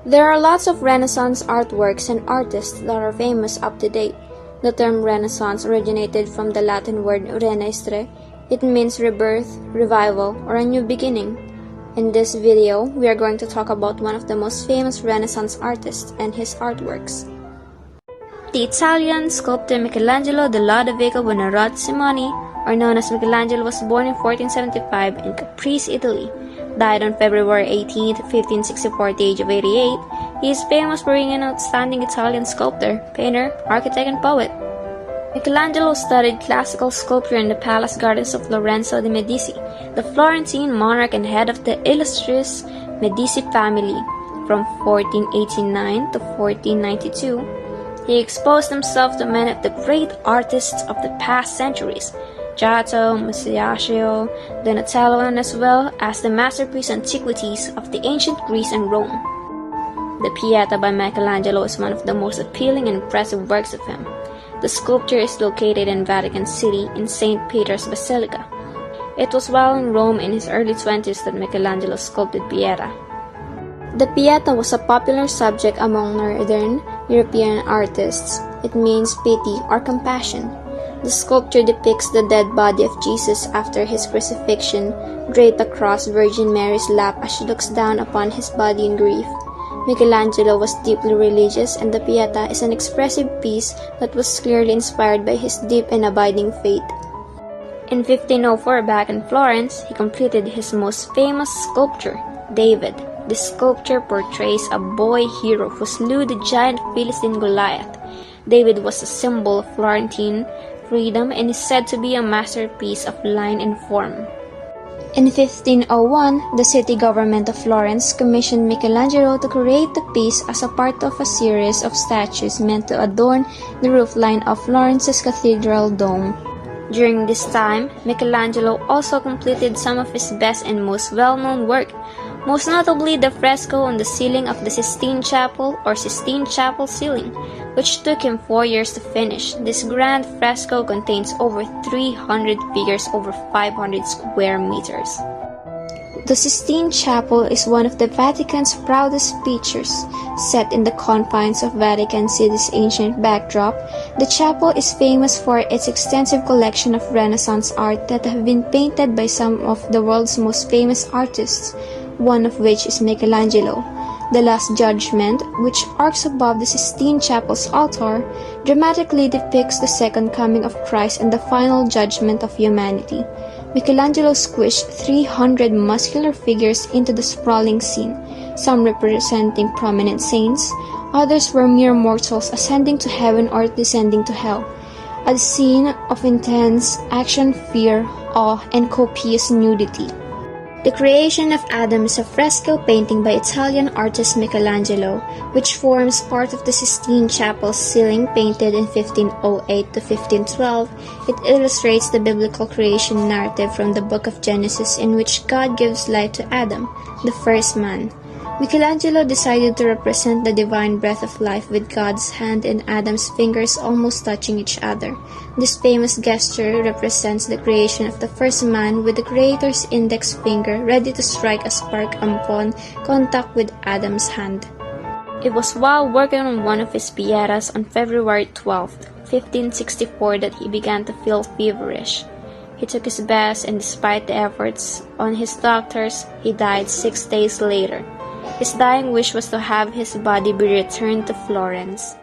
There are lots of Renaissance artworks and artists that are famous up to date. The term Renaissance originated from the Latin word renaistre. It means rebirth, revival, or a new beginning. In this video, we are going to talk about one of the most famous Renaissance artists and his artworks. The Italian sculptor Michaelangelo de Lodovico Buonarroti Simoni, or known as Michelangelo, was born in 1475 in Caprice, Italy. Died on February 18, 1564 at the age of 88, he is famous for being an outstanding Italian sculptor, painter, architect, and poet. Michelangelo studied classical sculpture in the palace gardens of Lorenzo de' Medici, the Florentine monarch and head of the illustrious Medici family, from 1489 to 1492. He exposed himself to many of the great artists of the past centuries, Giotto, Michaelangelo, Donatello, and as well as the masterpiece antiquities of the ancient Greece and Rome. The Pieta by Michelangelo is one of the most appealing and impressive works of him. The sculpture is located in Vatican City in St. Peter's Basilica. It was while in Rome in his early 20s that Michelangelo sculpted Pieta. The Pieta was a popular subject among northern European artists. It means pity or compassion. The sculpture depicts the dead body of Jesus after his crucifixion, draped across Virgin Mary's lap as she looks down upon his body in grief. Michelangelo was deeply religious, and the Pieta is an expressive piece that was clearly inspired by his deep and abiding faith. In 1504, back in Florence, he completed his most famous sculpture, David. The sculpture portrays a boy hero who slew the giant Philistine Goliath. David was a symbol of Florentine freedom and is said to be a masterpiece of line and form. In 1501, the city government of Florence commissioned Michelangelo to create the piece as a part of a series of statues meant to adorn the roofline of Florence's cathedral dome. During this time, Michelangelo also completed some of his best and most well-known work, most notably the fresco on the ceiling of the Sistine Chapel or Sistine Chapel ceiling, which took him 4 years to finish. This grand fresco contains over 300 figures over 500 square meters. The Sistine Chapel is one of the Vatican's proudest features. Set in the confines of Vatican City's ancient backdrop, the chapel is famous for its extensive collection of Renaissance art that have been painted by some of the world's most famous artists, one of which is Michelangelo. The Last Judgment, which arcs above the Sistine Chapel's altar, dramatically depicts the second coming of Christ and the final judgment of humanity. Michelangelo squished 300 muscular figures into the sprawling scene, some representing prominent saints, others were mere mortals ascending to heaven or descending to hell. A scene of intense action, fear, awe, and copious nudity. The Creation of Adam is a fresco painting by Italian artist Michelangelo, which forms part of the Sistine Chapel ceiling, painted in 1508 to 1512. It illustrates the biblical creation narrative from the book of Genesis, in which God gives life to Adam, the first man. Michelangelo decided to represent the divine breath of life with God's hand and Adam's fingers almost touching each other. This famous gesture represents the creation of the first man, with the Creator's index finger ready to strike a spark upon contact with Adam's hand. It was while working on one of his Pietas on February 12, 1564 that he began to feel feverish. He took his best, and despite the efforts on his doctors, he died 6 days later. His dying wish was to have his body be returned to Florence.